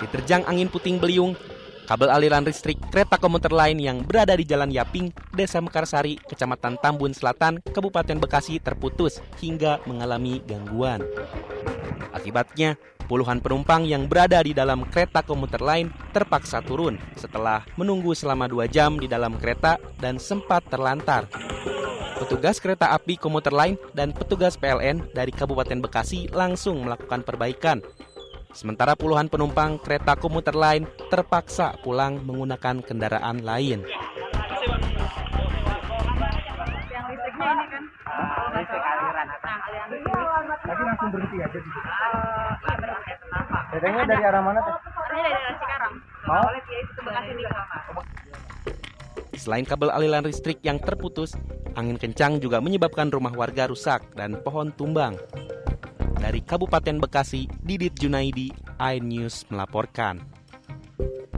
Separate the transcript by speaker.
Speaker 1: Diterjang angin puting beliung, kabel aliran listrik kereta komuter lain yang berada di Jalan Yaping, Desa Mekarsari, Kecamatan Tambun Selatan, Kabupaten Bekasi terputus hingga mengalami gangguan. Akibatnya, puluhan penumpang yang berada di dalam kereta komuter lain terpaksa turun setelah menunggu selama 2 jam di dalam kereta dan sempat terlantar. Petugas kereta api komuter lain dan petugas PLN dari Kabupaten Bekasi langsung melakukan perbaikan. Sementara puluhan penumpang kereta komuter lain terpaksa pulang menggunakan kendaraan lain.
Speaker 2: Yang listriknya ini kan? Listrik aliran.
Speaker 3: Tadi langsung berhenti aja di situ.
Speaker 2: Kenapa?
Speaker 3: Datangnya dari arah mana teh?
Speaker 2: Arahnya dari arah Cikarang.
Speaker 3: Mau?
Speaker 2: Oleh dia itu Bekasi nih.
Speaker 1: Selain kabel aliran listrik yang terputus, angin kencang juga menyebabkan rumah warga rusak dan pohon tumbang. Dari Kabupaten Bekasi, Didit Junaidi, Inews melaporkan.